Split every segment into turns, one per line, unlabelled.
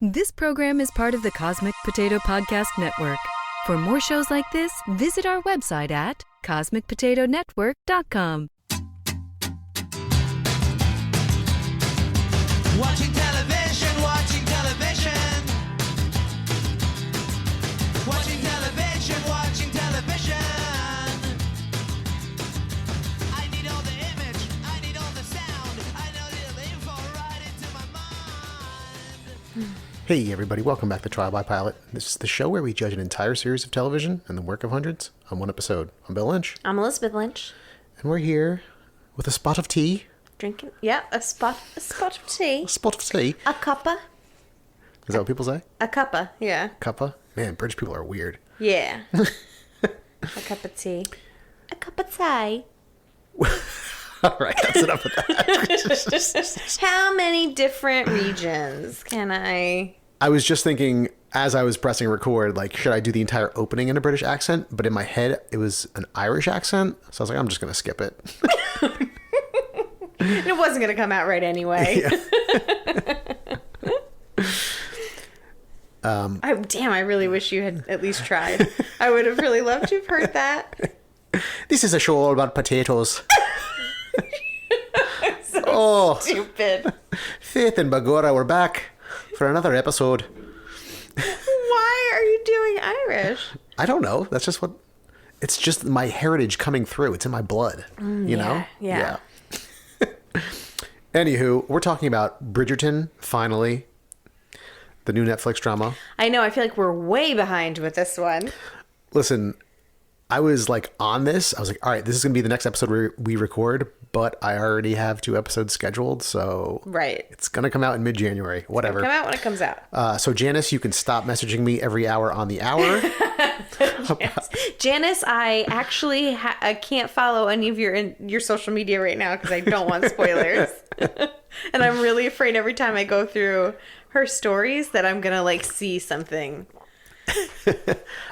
This program is part of the Cosmic Potato Podcast Network. For more shows like this, visit our website at cosmicpotatonetwork.com.
Watching television, watching television. Watching television, watching television. I need all the image, I need all the sound. I know the info right into my mind.
Hey everybody, welcome back to Trial by Pilot. This is the show where we judge an entire series of television and the work of hundreds on one episode. I'm Bill Lynch.
I'm Elizabeth Lynch.
And we're here with a spot of tea.
Drinking, yeah, a spot of tea.
A spot of tea?
A cuppa.
Is that what people say?
A cuppa, yeah.
Cuppa? Man, British people are weird.
Yeah. A cup of tea. A cup of tea.
All right, that's enough of that.
How many different regions can I...
I was just thinking, as I was pressing record, like, should I do the entire opening in a British accent? But in my head, it was an Irish accent. So I was like, I'm just going to skip it.
It wasn't going to come out right anyway.
Yeah.
I really wish you had at least tried. I would have really loved to have heard that.
This is a show all about potatoes.
So stupid.
Faith and Bagora, we're back for another episode.
Why are you doing Irish?
I don't know. That's just what... It's just my heritage coming through. It's in my blood. You know?
Yeah.
Anywho, we're talking about Bridgerton, finally. The new Netflix drama.
I know. I feel like we're way behind with this one.
Listen, I was like on this. I was like, all right, this is going to be the next episode we record, but I already have 2 episodes scheduled, so
Right.
it's going to come out in mid-January, whatever.
Come out when it comes out.
So Janice, you can stop messaging me every hour on the hour.
Janice, I actually I can't follow any of your social media right now because I don't want spoilers. And I'm really afraid every time I go through her stories that I'm going to like see something.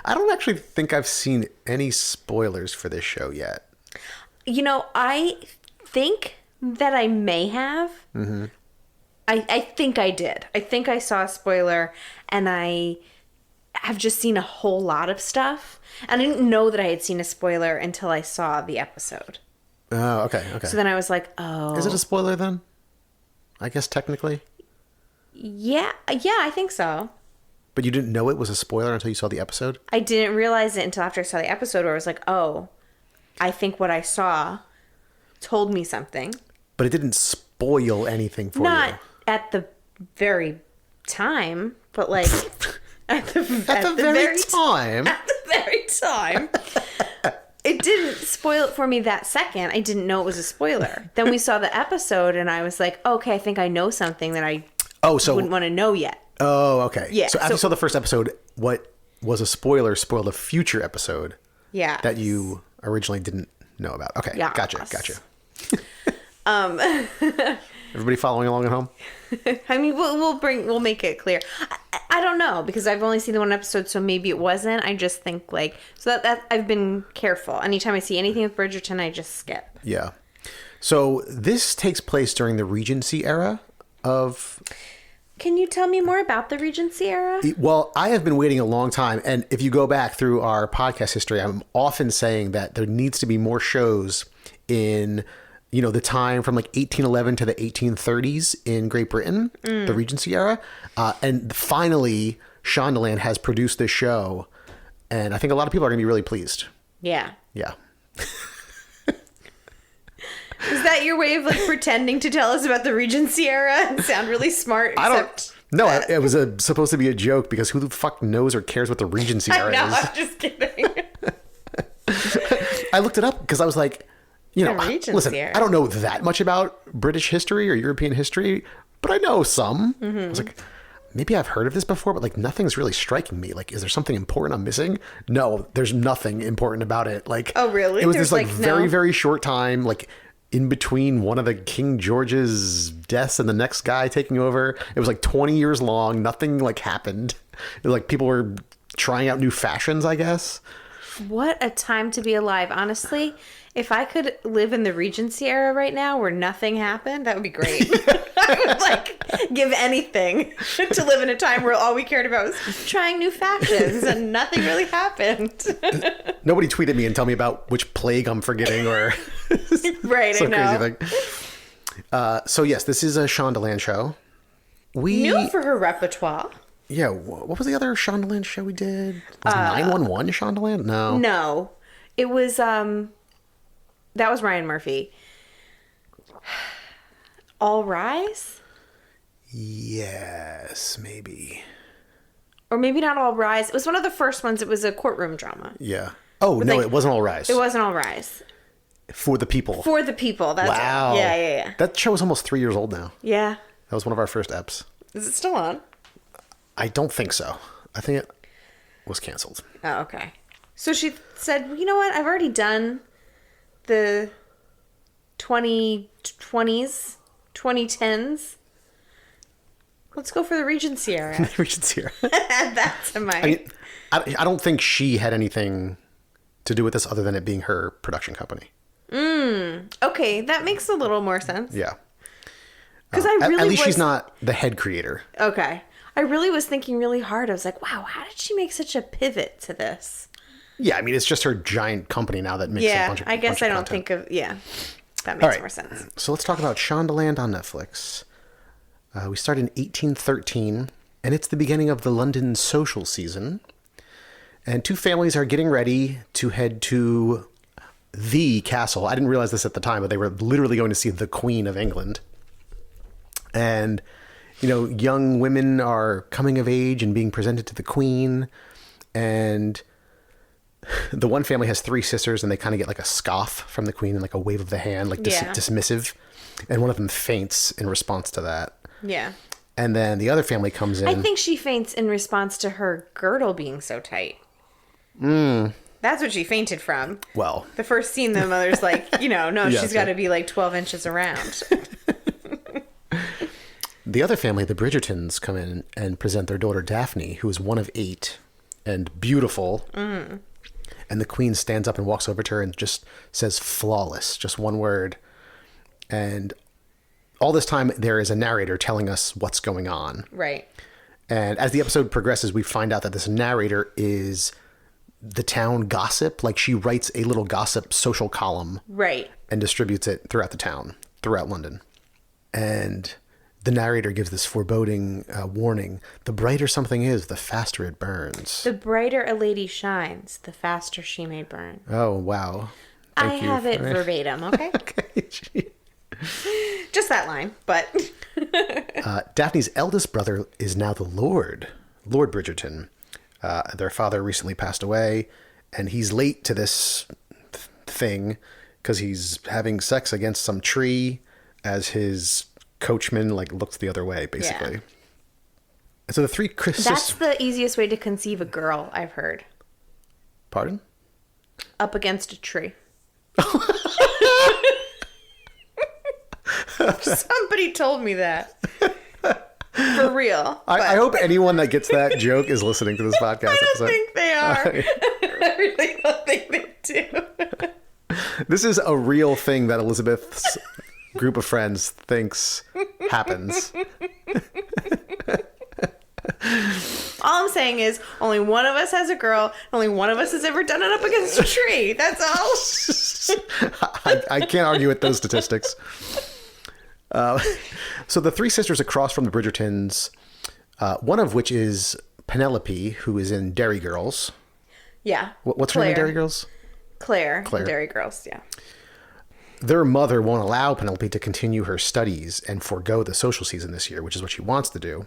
I don't actually think I've seen any spoilers for this show yet.
You know, I think that I may have. Mm-hmm. I think I did. I think I saw a spoiler and I have just seen a whole lot of stuff. And I didn't know that I had seen a spoiler until I saw the episode.
Oh, okay.
So then I was like, oh.
Is it a spoiler then? I guess technically.
Yeah, I think so.
But you didn't know it was a spoiler until you saw the episode?
I didn't realize it until after I saw the episode where I was like, oh, I think what I saw told me something.
But it didn't spoil anything for you.
Not at the very time, but like at the very
time.
At the very time. It didn't spoil it for me that second. I didn't know it was a spoiler. Then we saw the episode and I was like, okay, I think I know something that I wouldn't want to know yet.
Oh, okay.
Yeah.
So after you saw the first episode, what was a spoiler spoiled a future episode that you originally didn't know about. Okay.
Yes.
Gotcha. Everybody following along at home?
I mean, we'll make it clear. I don't know because I've only seen the one episode, so maybe it wasn't. I just think that I've been careful. Anytime I see anything with Bridgerton, I just skip.
Yeah. So this takes place during the Regency era of...
Can you tell me more about the Regency era?
Well, I have been waiting a long time. And if you go back through our podcast history, I'm often saying that there needs to be more shows in, the time from like 1811 to the 1830s in Great Britain, the Regency era. And finally, Shondaland has produced this show. And I think a lot of people are going to be really pleased.
Yeah.
Yeah.
Is that your way of like pretending to tell us about the Regency era and sound really smart?
It was supposed to be a joke because who the fuck knows or cares what the Regency era is?
I'm just kidding.
I looked it up because I was like, listen,
era.
I don't know that much about British history or European history, but I know some. Mm-hmm. I was like, maybe I've heard of this before, but like nothing's really striking me. Like, is there something important I'm missing? No, there's nothing important about it. Like,
oh really?
It was this like very, very short time, like in between one of the King George's deaths and the next guy taking over. It was like 20 years long. Nothing like happened. It was like people were trying out new fashions, I guess.
What a time to be alive. Honestly, If I could live in the Regency era right now where nothing happened, that would be great. I would like give anything to live in a time where all we cared about was trying new fashions and nothing really happened.
Nobody tweeted me and tell me about which plague I'm forgetting or
Right, I
some
know.
crazy thing. So yes, this is a Shondaland show. We
New for her repertoire.
Yeah, what was the other Shondaland show we did? Was 911 Shondaland? No.
No. It was that was Ryan Murphy. All Rise?
Yes, maybe.
Or maybe not All Rise. It was one of the first ones. It was a courtroom drama.
Yeah. Oh, no,
like-
it wasn't All Rise.
It wasn't All Rise.
For the People.
For the People. That's
Wow.
it. Yeah.
That show is almost 3 years old now.
Yeah.
That was one of our first eps.
Is it still on?
I don't think so. I think it was canceled.
Oh, okay. So she said, you know what? I've already done the 2020s, 2010s. Let's go for the Regency era.
Regency era.
Add that to my...
I don't think she had anything to do with this other than it being her production company.
Okay, that makes a little more sense.
Yeah.
Because I really
At least
was...
she's not the head creator.
Okay. I really was thinking really hard. I was like, wow, how did she make such a pivot to this?
Yeah, I mean, it's just her giant company now that makes a
Yeah,
bunch of
I guess
bunch
I
of
don't
content.
think of... Yeah, that
All
makes
right.
more sense.
So let's talk about Shondaland on Netflix. We started in 1813, and it's the beginning of the London social season. And two families are getting ready to head to the castle. I didn't realize this at the time, but they were literally going to see the Queen of England. And, you know, young women are coming of age and being presented to the Queen. And the one family has three sisters, and they kind of get like a scoff from the Queen and like a wave of the hand, like
Yeah.
dismissive. And one of them faints in response to that.
Yeah.
And then the other family comes in.
I think she faints in response to her girdle being so tight. That's what she fainted from.
Well,
The first scene, the mother's like, no,
Yeah,
she's
that's
got
right.
to be like 12 inches around.
the other family, the Bridgertons, come in and present their daughter Daphne, who is one of 8 and beautiful. And the Queen stands up and walks over to her and just says flawless, just one word. And all this time, there is a narrator telling us what's going on.
Right.
And as the episode progresses, we find out that this narrator is the town gossip. Like, she writes a little gossip social column
Right.
and distributes it throughout the town, throughout London. And the narrator gives this foreboding warning. The brighter something is, the faster it burns.
The brighter a lady shines, the faster she may burn.
Oh, wow.
I
Thank you
have it
for-
verbatim, okay?
Okay.
Just that line, but...
Daphne's eldest brother is now the Lord Bridgerton. Their father recently passed away, and he's late to this thing because he's having sex against some tree as his coachman like looks the other way, basically.
Yeah.
And so the three
That's the easiest way to conceive a girl, I've heard.
Pardon?
Up against a tree. Somebody told me that. For real.
I hope anyone that gets that joke is listening to this podcast
I don't
episode.
think they are. I really don't think they do.
This is a real thing that Elizabeth's group of friends thinks happens.
All I'm saying is only one of us has a girl. Only one of us has ever done it up against a tree. That's all.
I can't argue with those statistics. So the three sisters across from the Bridgertons, one of which is Penelope, who is in Dairy Girls.
Yeah.
What's her name in Dairy Girls?
Claire.
Claire.
Dairy Girls, yeah.
Their mother won't allow Penelope to continue her studies and forego the social season this year, which is what she wants to do.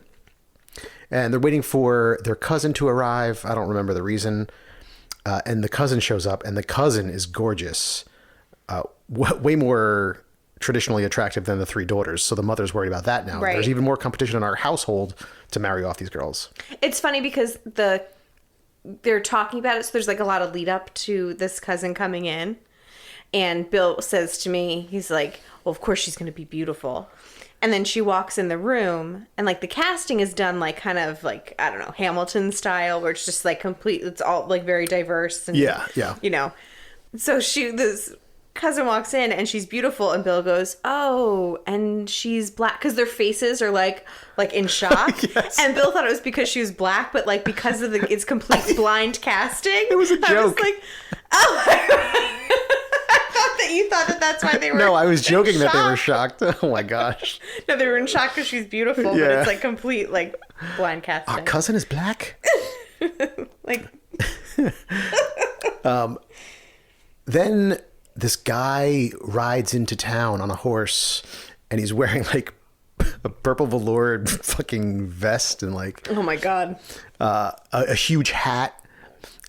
And they're waiting for their cousin to arrive. I don't remember the reason. And the cousin shows up, and the cousin is gorgeous. Way more traditionally attractive than the three daughters. So the mother's worried about that now.
Right.
There's even more competition in our household to marry off these girls.
It's funny because they're talking about it, so there's like a lot of lead up to this cousin coming in. And Bill says to me, he's like, well, of course she's going to be beautiful. And then she walks in the room, and like the casting is done like kind of like, I don't know, Hamilton style, where it's just like complete, it's all like very diverse. And,
Yeah.
you know. So cousin walks in and she's beautiful, and Bill goes, "Oh, and she's black," because their faces are like in shock.
Yes.
And Bill thought it was because she was black, but like because of it's complete blind casting.
It was a
I was
joke.
like, oh, I thought that you thought that that's why they were.
No, I was joking that they were
shocked.
shocked. Oh my gosh.
No, they were in shock because she's beautiful, but
Yeah.
it's like complete like blind casting.
Our cousin is black?
Like,
Then this guy rides into town on a horse, and he's wearing like a purple velour fucking vest and like
oh my god.
a huge hat.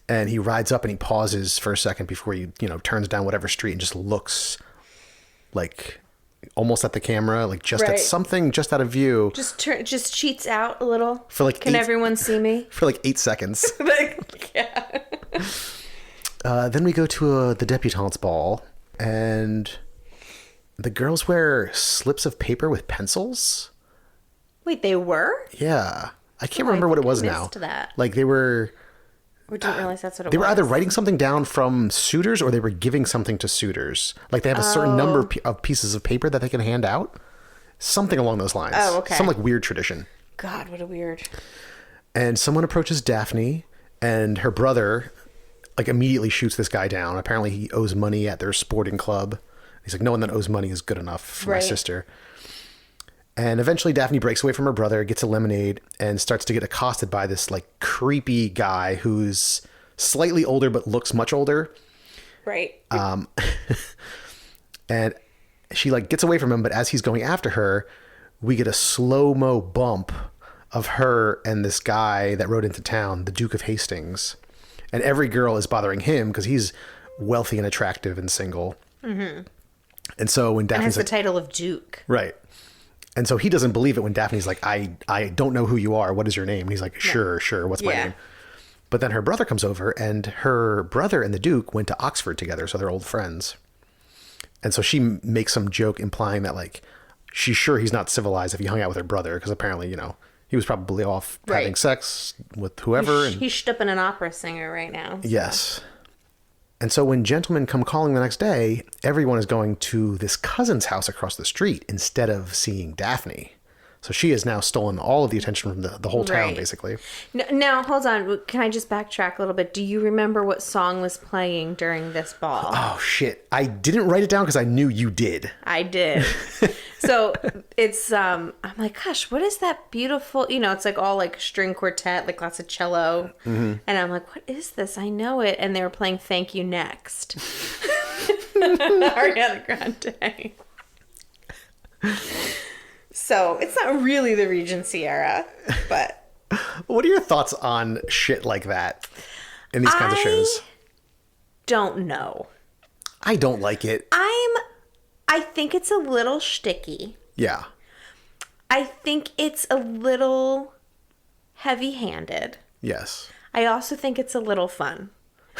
And he rides up and he pauses for a second before he, turns down whatever street and just looks like almost at the camera, like just
Right.
at something just out of view
Just cheats out a little.
For, like,
can
8
everyone see me?
for like 8 seconds.
Like, yeah.
Then we go to the debutante's ball, and the girls wear slips of paper with pencils.
Wait, they were?
Yeah. I can't
Oh, I
remember what it
think I
was now.
missed that.
Like they were
Didn't realize that's what it was.
They were either writing something down from suitors or they were giving something to suitors. Like they have a certain number of pieces of paper that they can hand out. Something along those lines.
Oh, okay.
Some like weird tradition.
God, what a weird.
And someone approaches Daphne, and her brother like immediately shoots this guy down. Apparently he owes money at their sporting club. He's like, no one that owes money is good enough for my
Right.
sister. And eventually Daphne breaks away from her brother, gets a lemonade, and starts to get accosted by this like creepy guy who's slightly older but looks much older.
Right.
And she like gets away from him, but as he's going after her, we get a slow-mo bump of her and this guy that rode into town, the Duke of Hastings. And every girl is bothering him because he's wealthy and attractive and single. Mm-hmm. And so when
And
Daphne's
has the
like,
title of Duke.
right. And so he doesn't believe it when Daphne's like, I don't know who you are. What is your name? And he's like, sure. What's my
Yeah.
name? But then her brother comes over, and her brother and the Duke went to Oxford together, so they're old friends. And so she makes some joke implying that like she's sure he's not civilized if he hung out with her brother, because apparently, he was probably off having
Right.
sex with whoever. And
He's stupping an opera singer right now.
yes. And so when gentlemen come calling the next day, everyone is going to this cousin's house across the street instead of seeing Daphne. So she has now stolen all of the attention from the whole town,
Right.
basically.
Now, hold on. Can I just backtrack a little bit? Do you remember what song was playing during this ball?
Oh, shit. I didn't write it down because I knew you did.
I did. So it's I'm like, gosh, what is that beautiful? It's like all like string quartet, like lots of cello, and I'm like, what is this? I know it. And they were playing "Thank You Next," Ariana Grande. So it's not really the Regency era, but
What are your thoughts on shit like that in these kinds of shows?
don't know.
I don't like it.
I think it's a little shticky.
Yeah.
I think it's a little heavy-handed.
Yes.
I also think it's a little fun.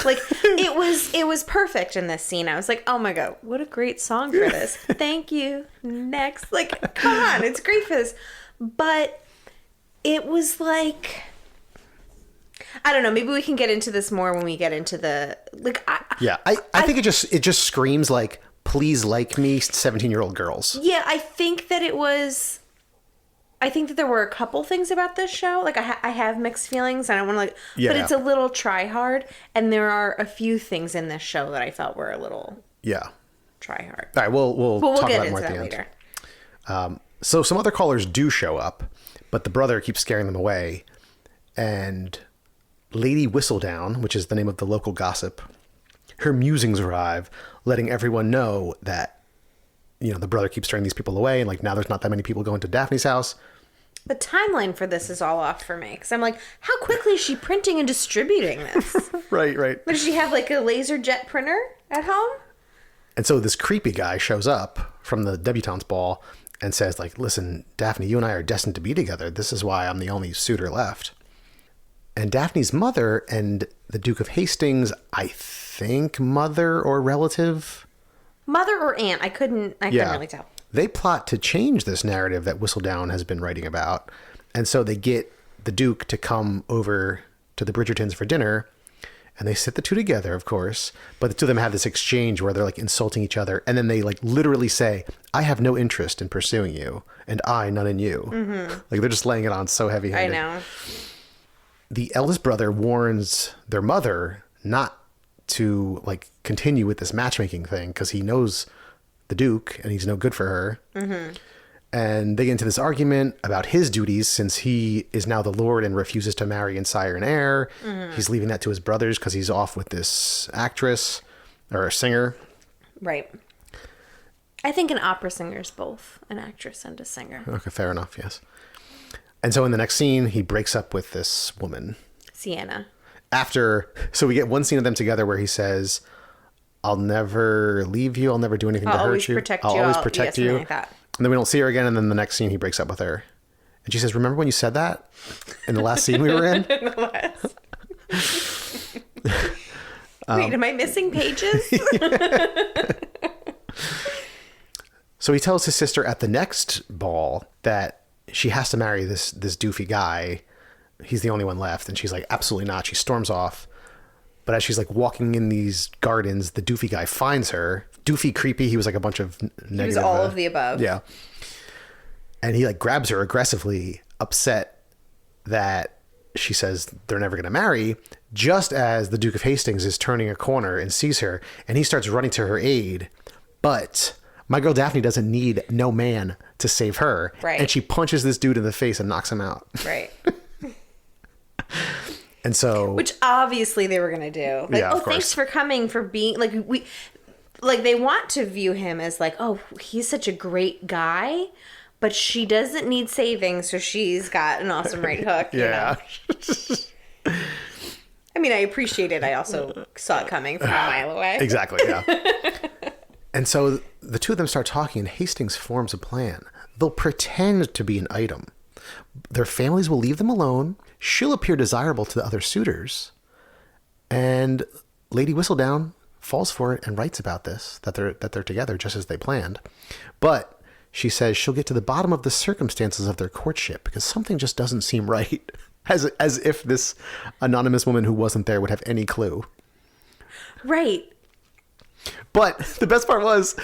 Like it was perfect in this scene. I was like, "Oh my god, what a great song for this." Thank you. Next. Like, come on, it's great for this. But it was like, I don't know, maybe we can get into this more when we get into the like
Yeah. I think it just screams like, please like me, 17-year-old girls.
Yeah, I think that there were a couple things about this show. Like I have mixed feelings. I don't want to but
Yeah.
it's a little try hard. And there are a few things in this show that I felt were a little
Yeah.
try hard.
All right, we'll
But we'll
talk
get
about it
into
more at
that
the
later.
end. So some other callers do show up, but the brother keeps scaring them away. And Lady Whistledown, which is the name of the local gossip, her musings arrive, letting everyone know that, the brother keeps turning these people away. And like now there's not that many people going to Daphne's house.
The timeline for this is all off for me. Because I'm like, how quickly is she printing and distributing this?
Right.
Does she have like a laser jet printer at home?
And so this creepy guy shows up from the debutante's ball and says like, listen, Daphne, you and I are destined to be together. This is why I'm the only suitor left. And Daphne's mother and the Duke of Hastings, I think mother or relative.
Mother or aunt? I couldn't really tell.
They plot to change this narrative that Whistledown has been writing about. And so they get the Duke to come over to the Bridgertons for dinner. And they sit the two together, of course, but the two of them have this exchange where they're like insulting each other. And then they like literally say, I have no interest in pursuing you, and I none in you. Mm-hmm. Like they're just laying it on so heavy-handed.
I know.
The eldest brother warns their mother not to like continue with this matchmaking thing because he knows the Duke and he's no good for her. Mm-hmm. And they get into this argument about his duties since he is now the Lord and refuses to marry and sire an heir. Mm-hmm. He's leaving that to his brothers because he's off with this actress or a singer.
Right. I think an opera singer is both an actress and a singer.
Okay, fair enough, yes. And so in the next scene, he breaks up with this woman.
Sienna.
So we get one scene of them together where he says, I'll never leave you. I'll never do anything to hurt you.
I'll
always protect you.
Like that.
And then we don't see her again. And then the next scene, he breaks up with her. And she says, remember when you said that in the last scene we were in?
Wait, am I missing pages?
So he tells his sister at the next ball that she has to marry this doofy guy. He's the only one left. And she's like, absolutely not. She storms off. But as she's like walking in these gardens, the doofy guy finds her. Doofy, creepy. He was like a bunch of negative.
He was all of the above.
Yeah. And he like grabs her aggressively, upset that she says they're never going to marry, just as the Duke of Hastings is turning a corner and sees her. And he starts running to her aid. But my girl Daphne doesn't need no man to save her.
Right.
And she punches this dude in the face and knocks him out.
Right.
And so,
which obviously they were gonna do. Like,
Yeah,
oh,
of course.
thanks for coming, for being like they want to view him as like, oh, he's such a great guy, but she doesn't need saving, so she's got an awesome right hook.
yeah.
You know? I mean, I appreciate it. I also saw it coming from a mile away.
Exactly, yeah. And so the two of them start talking, and Hastings forms a plan. They'll pretend to be an item. Their families will leave them alone. She'll appear desirable to the other suitors. And Lady Whistledown falls for it and writes about this, that they're together just as they planned. But she says she'll get to the bottom of the circumstances of their courtship because something just doesn't seem right. As if this anonymous woman who wasn't there would have any clue.
Right.
But the best part was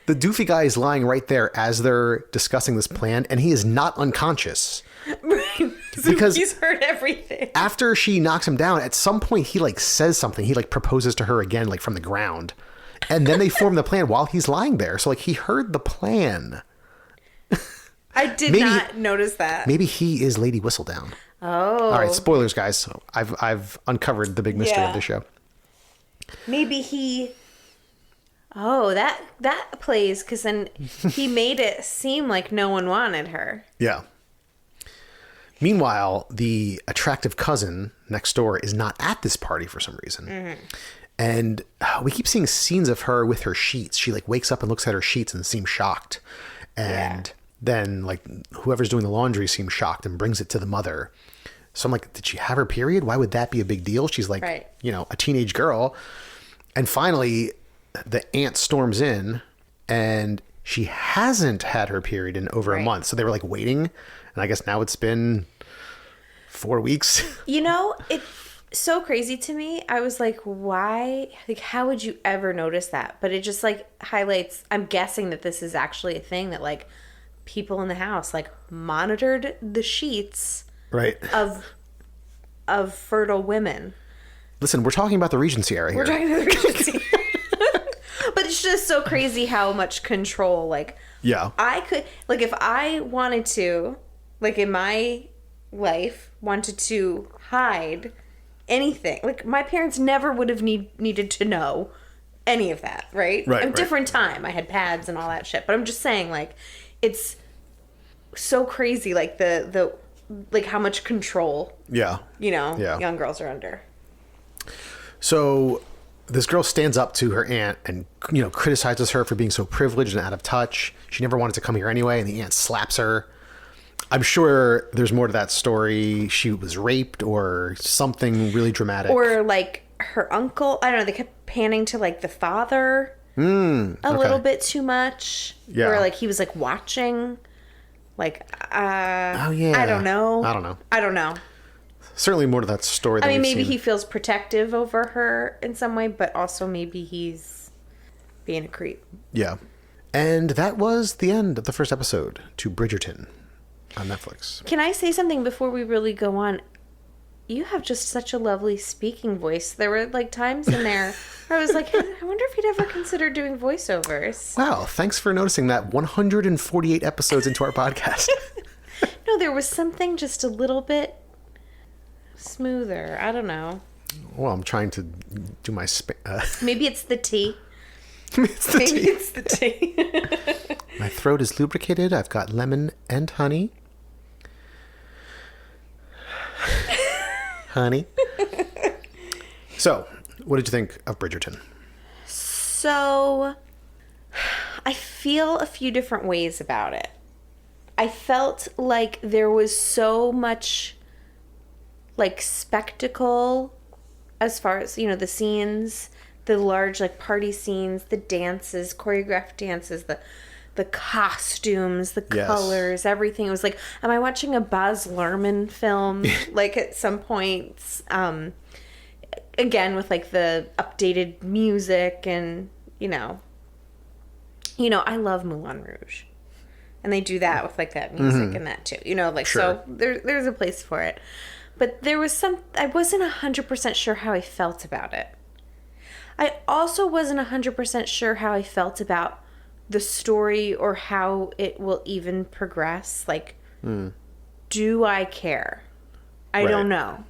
the doofy guy is lying right there as they're discussing this plan, and he is not unconscious.
Right. So
Because
he's heard everything.
after she knocks him down, at some point he like says something. He like proposes to her again, like from the ground. And then they form the plan while he's lying there. So like he heard the plan.
I did not notice that.
Maybe he is Lady Whistledown.
Oh.
All right, spoilers, guys. So I've uncovered the big mystery of the show.
Maybe he... Oh, that plays, because then he made it seem like no one wanted her.
Yeah. Meanwhile, the attractive cousin next door is not at this party for some reason. Mm-hmm. And we keep seeing scenes of her with her sheets. She like wakes up and looks at her sheets and seems shocked. And then like whoever's doing the laundry seems shocked and brings it to the mother. So I'm like, did she have her period? Why would that be a big deal? She's like, a teenage girl. And finally, the aunt storms in and she hasn't had her period in over a month. So they were like waiting. And I guess now it's been 4 weeks.
You know, it's so crazy to me. I was like, why? Like, how would you ever notice that? But it just like highlights, I'm guessing that this is actually a thing that like people in the house like monitored the sheets of fertile women.
Listen, we're talking about the Regency era here.
We're talking about the Regency. But it's just so crazy how much control, like, I could, like, if I wanted to, like, in my life, wanted to hide anything, like, my parents never would have needed to know any of that, right? Different time. I had pads and all that shit. But I'm just saying, like, it's so crazy, like, the like, how much control, young girls are under.
So this girl stands up to her aunt and, criticizes her for being so privileged and out of touch. She never wanted to come here anyway, and the aunt slaps her. I'm sure there's more to that story. She was raped or something really dramatic.
Or, like, her uncle. I don't know. They kept panning to, like, the father a little bit too much.
Yeah.
Where, like, he was, like, watching. Like, I don't know.
I don't know. certainly more to that story.
I
Than
mean,
we've
maybe
seen.
he feels protective over her in some way, but also maybe he's being a creep.
Yeah. And that was the end of the first episode to Bridgerton on Netflix.
Can I say something before we really go on? You have just such a lovely speaking voice. There were like times in there where I was like, I wonder if he'd ever consider doing voiceovers.
Wow, thanks for noticing that 148 episodes into our podcast.
No, there was something just a little bit smoother. I don't know.
Well, I'm trying to do my...
Maybe it's the tea.
it's the
Maybe
tea.
it's the tea.
My throat is lubricated. I've got lemon and honey. Honey. So, what did you think of Bridgerton?
So, I feel a few different ways about it. I felt like there was so much, like, spectacle as far as, the scenes, the large, like, party scenes, the dances, choreographed dances, the costumes, the
Yes.
colors, everything. It was like, am I watching a Baz Luhrmann film? Like, at some points, again, with, like, the updated music and, I love Moulin Rouge. And they do that with, like, that music and that, too. Like,
Sure.
so there's a place for it. But there was I wasn't 100% sure how I felt about it. I also wasn't 100% sure how I felt about the story or how it will even progress. Like, do I care? I
Right.
don't know.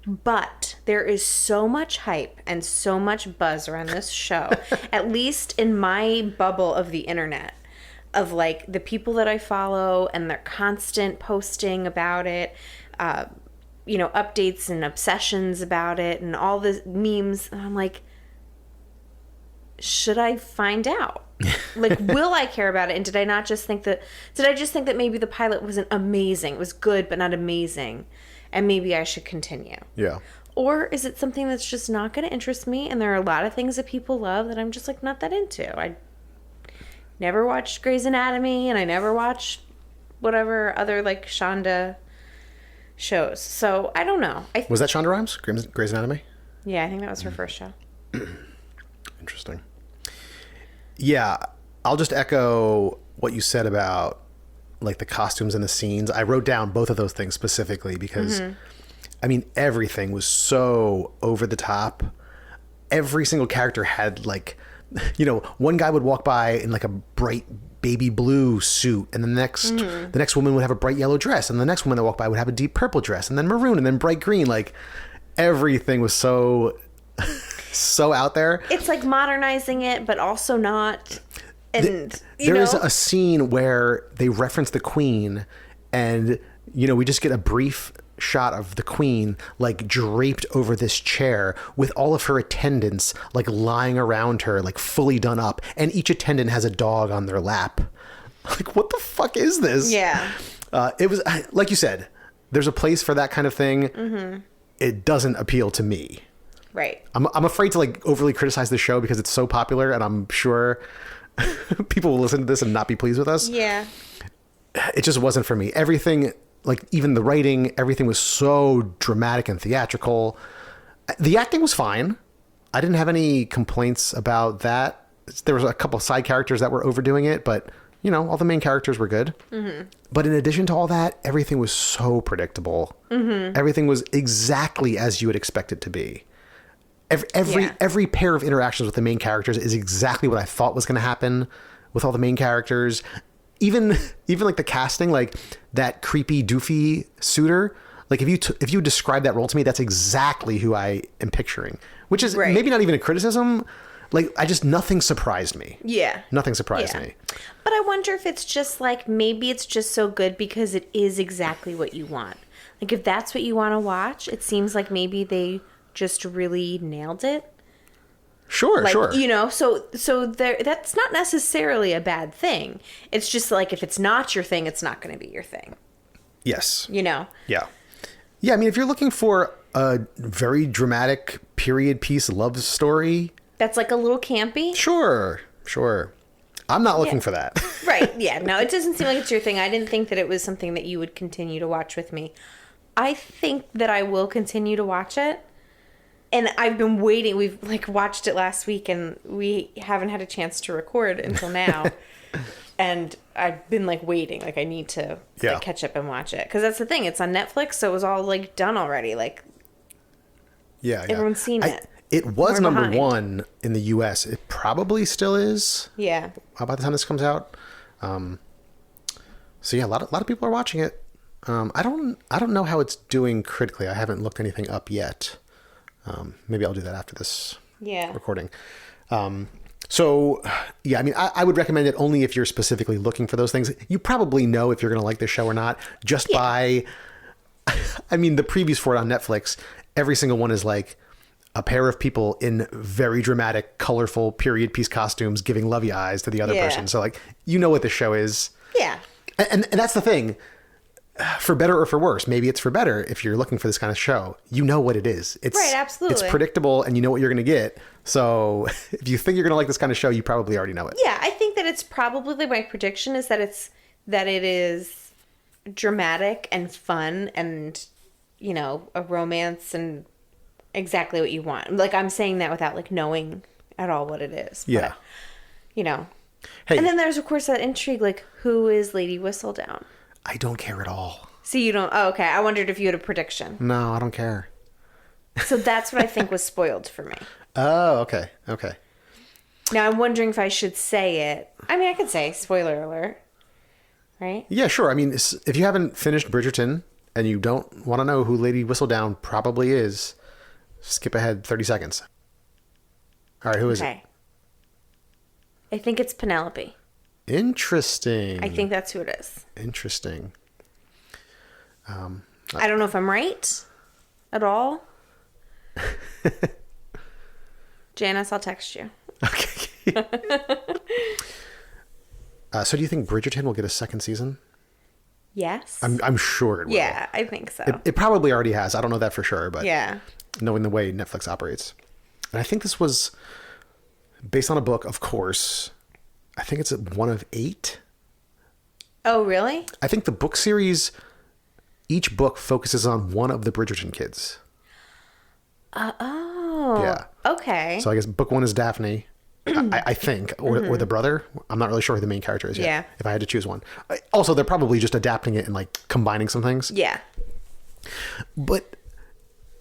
But there is so much hype and so much buzz around this show, at least in my bubble of the internet, of like the people that I follow and their constant posting about it, updates and obsessions about it and all the memes. And I'm like, should I find out? Like, will I care about it? And did I just think that maybe the pilot wasn't amazing? It was good, but not amazing. And maybe I should continue.
Yeah.
Or is it something that's just not going to interest me? And there are a lot of things that people love that I'm just like not that into. I never watched Grey's Anatomy and I never watched whatever other like Shonda shows. So I don't know.
Was that Shonda Rhimes? Grey's Anatomy?
Yeah, I think that was her first show.
Interesting. Yeah, I'll just echo what you said about like the costumes and the scenes. I wrote down both of those things specifically because I mean everything was so over the top. Every single character had like one guy would walk by in like a bright baby blue suit, and the next woman would have a bright yellow dress, and the next woman that walked by would have a deep purple dress, and then maroon, and then bright green. Like everything was so out there.
It's like modernizing it, but also not. And
There is a scene where they reference the Queen, and we just get a brief shot of the Queen like draped over this chair with all of her attendants like lying around her, like fully done up, and each attendant has a dog on their lap. Like, what the fuck is this?
Yeah.
It was like you said, there's a place for that kind of thing. It doesn't appeal to me.
Right.
I'm afraid to like overly criticize the show because it's so popular, and I'm sure people will listen to this and not be pleased with us.
Yeah.
It just wasn't for me. Everything, like even the writing, everything was so dramatic and theatrical. The acting was fine. I didn't have any complaints about that. There was a couple of side characters that were overdoing it, but all the main characters were good. But in addition to all that, everything was so predictable. Everything was exactly as you would expect it to be. Every pair of interactions with the main characters is exactly what I thought was going to happen with all the main characters. Even like the casting, like that creepy doofy suitor. Like if you describe that role to me, that's exactly who I am picturing. Which is maybe not even a criticism. Like nothing surprised me.
Yeah.
Nothing surprised me.
But I wonder if it's just like, maybe it's just so good because it is exactly what you want. Like if that's what you want to watch, it seems like maybe they just really nailed it.
Sure.
So there, that's not necessarily a bad thing. It's just like, if it's not your thing, it's not going to be your thing.
Yes.
Yeah.
Yeah, I mean, if you're looking for a very dramatic period piece love story,
That's like a little campy.
sure. I'm not looking for that.
Right. Yeah. No, it doesn't seem like it's your thing. I didn't think that it was something that you would continue to watch with me. I think that I will continue to watch it. And I've been waiting. We've like watched it last week and we haven't had a chance to record until now. And I've been like waiting. Like I need to like, catch up and watch it. Because that's the thing. It's on Netflix. So it was all like done already. Like everyone's seen it.
It was
We're
number
behind.
1 in the U.S. It probably still is.
Yeah.
By the time this comes out. So yeah, a lot of people are watching it. I don't know how it's doing critically. I haven't looked anything up yet. Maybe I'll do that after this recording. So yeah, I mean, I would recommend it only if you're specifically looking for those things. You probably know if you're going to like this show or not just by, I mean, the previews for it on Netflix, every single one is like a pair of people in very dramatic, colorful period piece costumes giving lovey eyes to the other person. So like, you know what the show is.
Yeah.
And that's the thing. For better or for worse, maybe it's for better if you're looking for this kind of show. You know what it is. It's
right, absolutely.
It's predictable and you know what you're going to get. So if you think you're going to like this kind of show, you probably already know it.
Yeah, I think that it's probably my prediction is that it is dramatic and fun and, you know, a romance and exactly what you want. Like I'm saying that without like knowing at all what it is.
Yeah.
But, you know.
Hey.
And then there's of course that intrigue, like who is Lady Whistledown?
I don't care at all.
So you don't... Oh, okay. I wondered if you had a prediction.
No, I don't care.
So that's what I think was spoiled for me.
Oh, okay. Okay.
Now I'm wondering if I should say it. I mean, I could say spoiler alert. Right?
Yeah, sure. I mean, if you haven't finished Bridgerton and you don't want to know who Lady Whistledown probably is, skip ahead 30 seconds. All right, who is it?
I think it's Penelope.
Interesting.
I think that's who it is.
Interesting.
I don't know if I'm right at all. Janice, I'll text you.
Okay. So do you think Bridgerton will get a second season?
Yes.
I'm sure it will.
Yeah, I think so.
It probably already has. I don't know that for sure, but
yeah.
Knowing the way Netflix operates. And I think this was based on a book, of course. I think it's one of 8.
Oh, really?
I think the book series, each book focuses on one of the Bridgerton kids.
Oh.
Yeah.
Okay.
So I guess book 1 is Daphne, I think, or the brother. I'm not really sure who the main character is yet.
Yeah.
If I had to choose one. Also, they're probably just adapting it and like combining some things.
Yeah.
But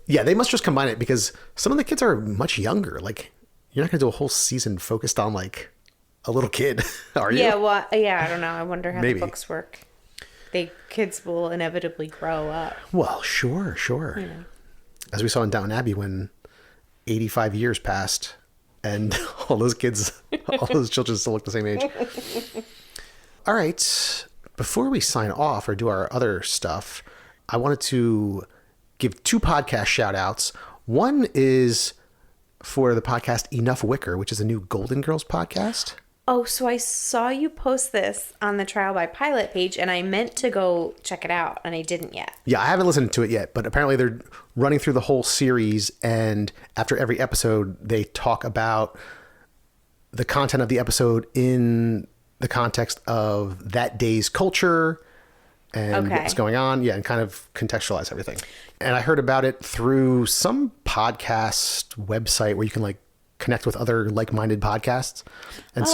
yeah, they must just combine it because some of the kids are much younger. Like you're not going to do a whole season focused on like a little kid, are you?
Yeah, well, yeah, I don't know. I wonder how
Maybe.
the books work. Kids will inevitably grow up.
Well, sure.
You know.
As we saw in Downton Abbey when 85 years passed and all those children still look the same age. All right. Before we sign off or do our other stuff, I wanted to give 2 podcast shout outs. One is for the podcast Enough Wicker, which is a new Golden Girls podcast.
Oh, so I saw you post this on the Trial by Pilot page, and I meant to go check it out, and I didn't yet.
Yeah, I haven't listened to it yet, but apparently they're running through the whole series, and after every episode, they talk about the content of the episode in the context of that day's culture and what's going on. Yeah, and kind of contextualize everything. And I heard about it through some podcast website where you can like connect with other like-minded podcasts. And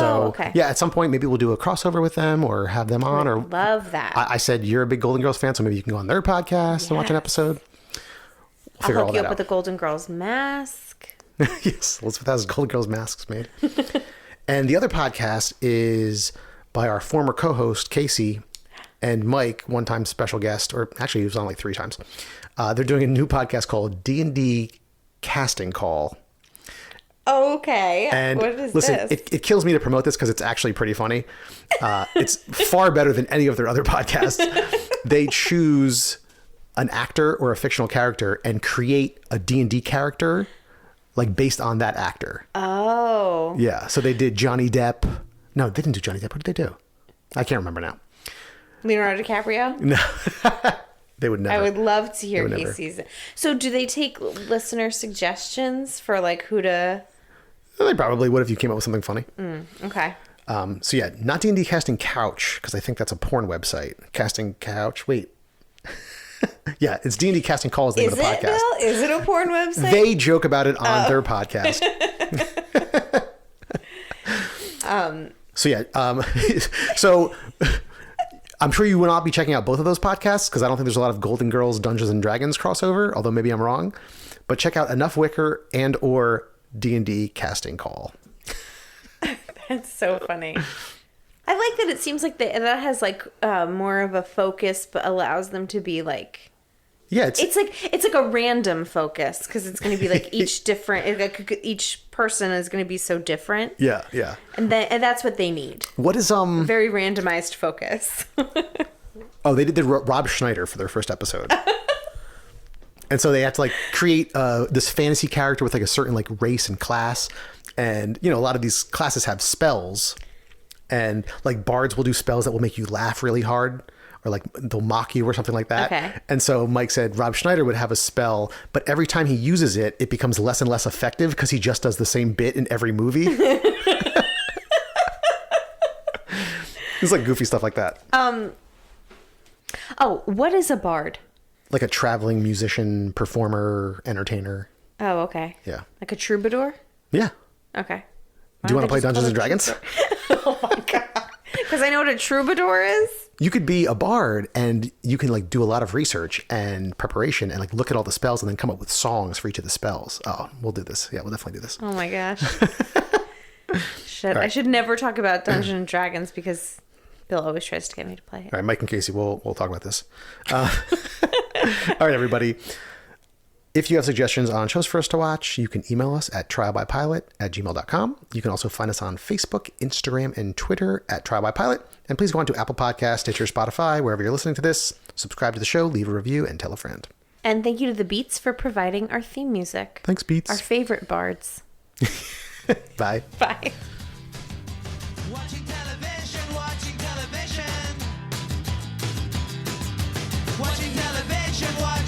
yeah, at some point maybe we'll do a crossover with them or have them on. Or
love that.
I said you're a big Golden Girls fan, so maybe you can go on their podcast and watch an episode.
I'll hook you up with the Golden Girls mask.
Yes, Elizabeth has Golden Girls masks made. And the other podcast is by our former co-host Casey and Mike, one-time special guest, or actually he was on like 3 times. They're doing a new podcast called D&D Casting Call.
Okay.
And
what is
listen,
this?
it kills me to promote this because it's actually pretty funny. It's far better than any of their other podcasts. They choose an actor or a fictional character and create a D&D character like based on that actor.
Oh.
Yeah. So they did Johnny Depp. No, they didn't do Johnny Depp. What did they do? I can't remember now.
Leonardo DiCaprio?
No. They would never.
I would love to hear Casey's. So do they take listener suggestions for like who to...
They probably would if you came up with something funny.
Okay.
So yeah, not D&D Casting Couch, because I think that's a porn website. Casting Couch. Wait. Yeah, it's D&D Casting Call is the name
Is
of the
it,
podcast.
Bill? Is it a porn website?
They joke about it on their podcast. So yeah, so I'm sure you will not be checking out both of those podcasts because I don't think there's a lot of Golden Girls, Dungeons and Dragons crossover, although maybe I'm wrong. But check out Enough Wicker and or D&D Casting Call.
That's so funny. I like that it seems like that has like more of a focus, but allows them to be like.
Yeah,
It's like a random focus because it's going to be like each each person is going to be so different.
Yeah, yeah.
And that's what they need.
What is
Very randomized focus.
Oh, they did Rob Schneider for their first episode. And so they have to like create this fantasy character with like a certain like race and class. And, you know, a lot of these classes have spells. And like bards will do spells that will make you laugh really hard. Or like they'll mock you or something like that.
Okay.
And so Mike said Rob Schneider would have a spell, but every time he uses it, it becomes less and less effective because he just does the same bit in every movie. It's like goofy stuff like that.
Oh, what is a bard?
Like a traveling musician, performer, entertainer.
Oh, okay.
Yeah.
Like a troubadour?
Yeah.
Okay.
Do you want to play Dungeons and Dragons?
Oh my god. Because I know what a troubadour is.
You could be a bard and you can like do a lot of research and preparation and like look at all the spells and then come up with songs for each of the spells. Oh, we'll do this. Yeah, we'll definitely do this.
Oh my gosh. Shit.
Right.
I should never talk about Dungeons and Dragons because Bill always tries to get me to play it.
All right, Mike and Casey, we'll talk about this. All right, everybody. If you have suggestions on shows for us to watch, you can email us at trialbypilot@gmail.com. You can also find us on Facebook, Instagram, and Twitter at trialbypilot. And please go on to Apple Podcasts, Stitcher, Spotify, wherever you're listening to this. Subscribe to the show, leave a review, and tell a friend.
And thank you to the Beats for providing our theme music.
Thanks, Beats.
Our favorite bards.
Bye.
Bye.
Watching television, watching television. Watching television, watching